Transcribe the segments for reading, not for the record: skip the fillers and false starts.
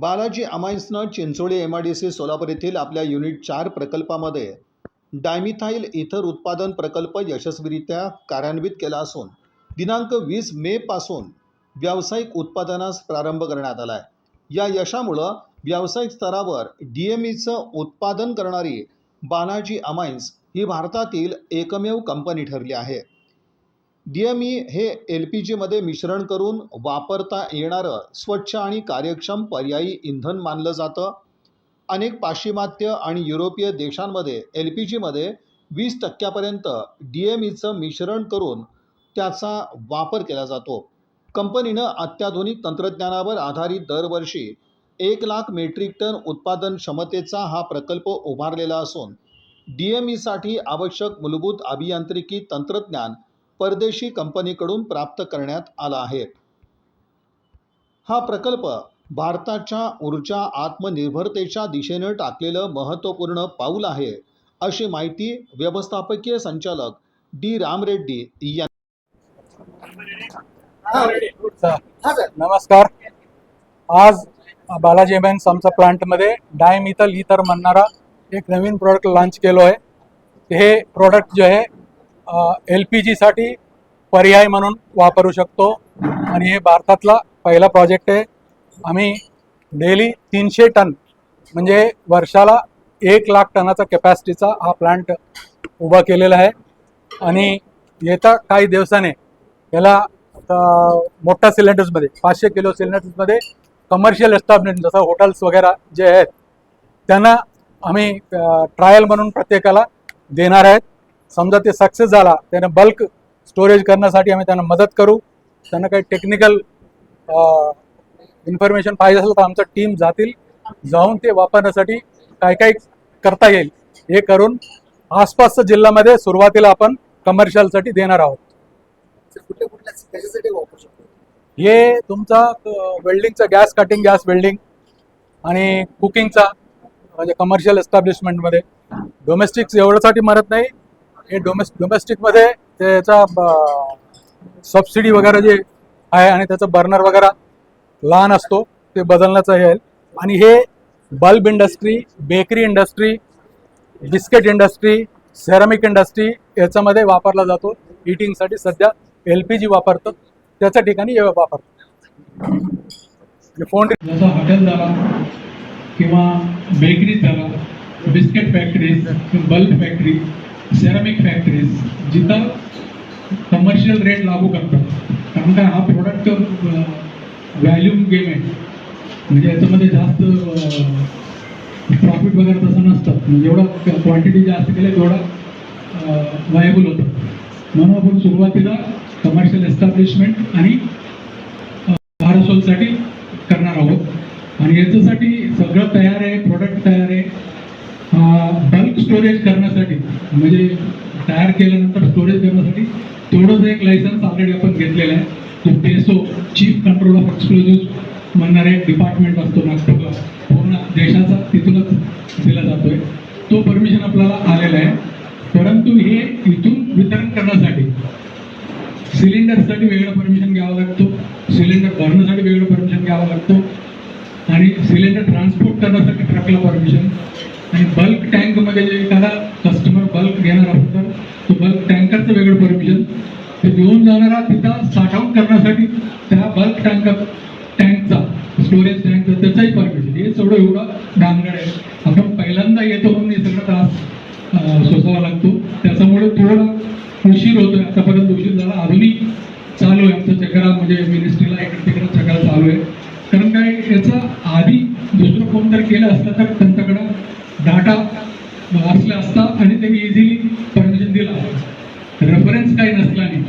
Balaji अमाईन्सनं Chincholi MIDC Solapur येथील आपल्या unit 4 प्रकल्पामध्ये डायमिथाइल इथर उत्पादन प्रकल्प यशस्वीरित्या कार्यान्वित केला असून दिनांक 20 मे पासून व्यावसायिक उत्पादनास प्रारंभ करण्यात आला आहे। या यशामुळे व्यावसायिक स्तरावर DMEचं उत्पादन करणारी बालाजी अमाईन्स ही भारतातील एकमेव कंपनी ठरली आहे। DME हे LPG मध्ये मिश्रण करून वापरता येणारं स्वच्छ आणि कार्यक्षम पर्यायी इंधन मानलं जातं। अनेक पाश्चिमात्य आणि युरोपीय देशांमध्ये LPG मध्ये 20% DMEचं मिश्रण करून त्याचा वापर केला जातो। कंपनीनं अत्याधुनिक तंत्रज्ञानावर आधारित दरवर्षी 1 लाख मेट्रिक टन उत्पादन क्षमतेचा हा प्रकल्प उभारलेला असून DME साठी आवश्यक मूलभूत अभियांत्रिकी तंत्रज्ञान परदेशी कंपनीकडून प्राप्त करण्यात आला आहे। हा प्रकल्प भारताच्या ऊर्जा आत्मनिर्भरतेच्या दिशेने टाकलेलं महत्त्वपूर्ण पाऊल आहे, अशी माहिती व्यवस्थापकीय संचालक D राम रेड्डी यांनी। नमस्कार। आज बालाजी अमाईन्स आमच्या प्लांटमध्ये डायमिथाइल इथर म्हणणारा एक नवीन प्रोडक्ट लॉन्च केलो आहे। हे प्रोडक्ट जो आहे LPG साठी पर्याय म्हणून वापरू शकतो आणि हे भारतातला पहिला प्रोजेक्ट आहे। आम्ही डेली 300 टन म्हणजे वर्षाला 1 लाख टनाचा कॅपॅसिटीचा हा प्लांट उभा केलेला आहे आणि येत्या काही दिवसाने याला मोठ्या सिलेंडर्समध्ये 500 किलो सिलेंडर्समध्ये कमर्शियल एस्टॅब्लिशमेंट जसं हॉटेल्स वगैरे जे आहेत त्यांना आम्ही ट्रायल म्हणून प्रत्येकाला देणार आहेत। समजा ते सक्सेस झाला त्याने बल्क स्टोरेज करण्यासाठी आम्ही त्यांना मदत करू। त्यांना काही टेक्निकल इन्फॉर्मेशन पाहिजे असेल तर आमचं टीम जाऊन ते वापरण्यासाठी काय काय करता येईल हे करून आसपासच्या जिल्ह्यामध्ये सुरुवातीला आपण कमर्शियलसाठी देणार आहोत। हे तुमचा वेल्डिंगचा गॅस कटिंग गॅस वेल्डिंग आणि कुकिंगचा म्हणजे कमर्शियल एस्टॅब्लिशमेंटमध्ये डोमेस्टिक्स एवढ्यासाठी मरत नाही। हे डोमेस्टिकमध्ये त्याचा सबसिडी वगैरे जे आहे आणि त्याचं बर्नर वगैरे लहान असतो ते बदलण्याचं हे आहे। आणि हे bulb industry, bakery industry, biscuit industry, ceramic industry याच्यामध्ये वापरला जातो। हीटिंगसाठी सध्या LPG वापरतात त्याच्या ठिकाणी हे वापरतात। फोन जसं हॉटेल झाला किंवा बेकरी झाला, biscuit factories, bulb factory, ceramic factories जिथं कमर्शियल रेट लागू करतात। कारण काय हा प्रोडक्ट व्हॅल्यूम गेम आहे, म्हणजे याच्यामध्ये जास्त प्रॉफिट वगैरे तसं नसतं। म्हणजे एवढं क्वांटिटी जास्त केलं तेवढं वायबल होतं। म्हणून आपण सुरुवातीला कमर्शियल एस्टॅब्लिशमेंट आणि आरसोलसाठी करणार आहोत आणि याच्यासाठी सगळं तयार आहे, प्रोडक्ट तयार आहे। बल्क स्टोरेज करण्यासाठी म्हणजे तयार केल्यानंतर स्टोरेज करण्यासाठी तेवढंच एक लायसन्स ऑलरेडी आपण घेतलेलं आहे। जो PESO chief control of explosive म्हणणारे डिपार्टमेंट असतो नागपूरला, पूर्ण देशाचा तिथूनच दिला जातोय। तो परमिशन आपल्याला आलेला आहे। परंतु हे इथून वितरण करण्यासाठी सिलेंडरसाठी वेगळं परमिशन घ्यावं लागतो, सिलेंडर भरण्यासाठी वेगळं परमिशन घ्यावं लागतो आणि सिलेंडर ट्रान्सपोर्ट करण्यासाठी ट्रकला परमिशन आणि बल्क टँकमध्ये जे एखादा कस्टमर बल्क घेणार असेल तर तो बल्क टँकरचं वेगळं परमिशन, ते घेऊन जाणारा तिथं साठवण करण्यासाठी त्या बल्क टँकचा स्टोरेज टँकचा त्याचाही परमिशन, हे सगळं एवढं डांगड आहे। आपण पहिल्यांदा येतो म्हणून हे सगळं त्रास सोसावा लागतो, त्याच्यामुळे थोडा उशीर होतोय। आतापर्यंत उशीर झाला, आधुनिक चालू आहे आमचं चक्रा, म्हणजे मिनिस्ट्रीला इकडे तिकडे चक्रा चालू आहे। कारण काय याचं आधी दुसरं कोण जर केलं असतं तर त्यांच्याकडं डाटा असला असता आणि त्यांनी इझिली परमिशन दिला असतं। रेफरन्स काही नसला नाही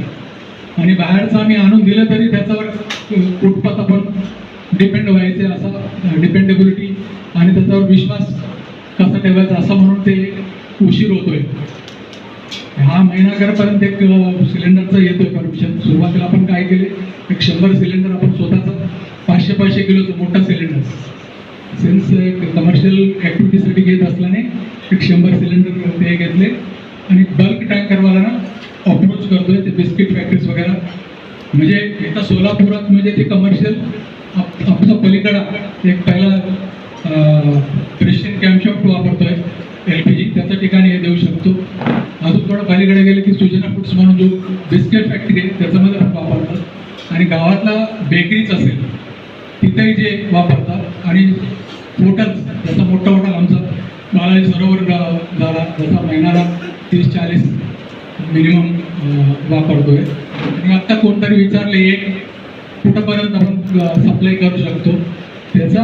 आणि बाहेरचं आम्ही आणून दिलं तरी त्याच्यावर कुठपत आपण डिपेंड व्हायचे, असा डिपेंडेबिलिटी आणि त्याच्यावर विश्वास कसा ठेवायचा असं म्हणून ते उशीर होतोय। हा महिनाभरापर्यंत एक सिलेंडरचं येतोय परमिशन। सुरुवातीला आपण काय केले, एक 100 सिलेंडर आपण स्वतःचं 500 किलोचं मोठा सिलेंडर सिन्स एक कमर्शियल ॲक्टिव्हिटीसाठी घेत असल्याने एक 100 सिलेंडर ते घेतले आणि बल्क टँकरवाल्यांना अप्रोच करतोय ते बिस्किट फॅक्टरीज वगैरे। म्हणजे एका सोलापुरात म्हणजे ते कमर्शियल आपला पलीकडा एक पहिला ख्रिश्चन कॅम्पशॉप वापरतोय LPG, त्याच्या ठिकाणी हे देऊ शकतो. अजून थोडं पलीकडे गेले की सुजना फूड्स म्हणून जो बिस्किट फॅक्टरी आहे त्याच्यामध्ये पण वापरतात. आणि गावातला बेकरीज असेल तिथेही जे वापरतात. आणि हॉटेल्स, त्याचा मोठा हॉटेल आमचा बालाजी सरोवर झाला, त्याचा महिन्याला 30-40 मिनिमम वापरतोय. आणि आत्ता कोणतरी विचारले एक कुठंपर्यंत आपण सप्लाय करू शकतो. त्याचा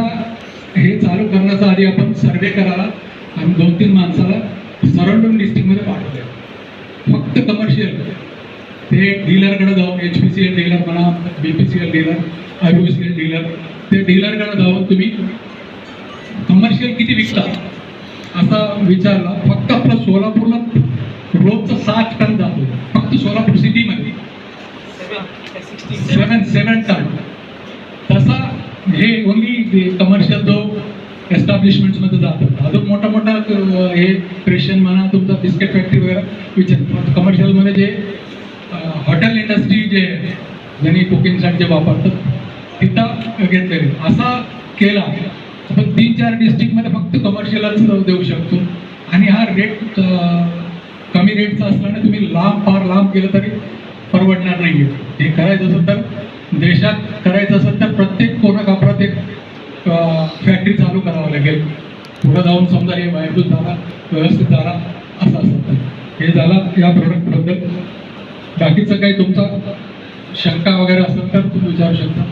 हे चालू करण्याचा आधी आपण सर्वे करायला आणि 2-3 माणसाला सराउंडिंग डिस्ट्रिक्टमध्ये पाठवले. फक्त कमर्शियल ते डीलरकडे जाऊन, HPCL डीलर म्हणा, BPCL डीलर, IOCL डीलर, ते डीलरकडे जाऊन तुम्ही कमर्शियल किती विकता असा विचारला. फक्त आपलं सोलापूरला रोजचं 60 टन जातो, फक्त सोलापूर सिटीमध्ये 7 टन. तसा हे ओन्ली कमर्शियल जो एस्टॅब्लिशमेंट्समध्ये जातात. अजून मोठा मोठा हे क्रिश्चन म्हणा, तुमचा बिस्किट फॅक्टरी वगैरे विचार कमर्शियलमध्ये जे हॉटेल इंडस्ट्री जे ज्यांनी कुकिंगसाठी जे वापरतात तिथं घेतलेले. असा केला आपण 3-4 डिस्ट्रिक्टमध्ये फक्त कमर्शियलच देऊ शकतो. आणि हा रेट कमी रेटचा असल्याने तुम्ही फार लांब केलं तरी परवडणार नाही आहे. हे करायचं असेल तर, देशात करायचं असेल तर प्रत्येक कोणाकापरात एक फॅक्टरी चालू करावं लागेल. पुढं जाऊन समजा हे वायबल झाला, व्यवस्थित झाला असं असतं. हे झालं या प्रोडक्टबद्दल. बाकीचं काही तुमचा शंका वगैरे असेल तर तुम्ही विचारू शकता.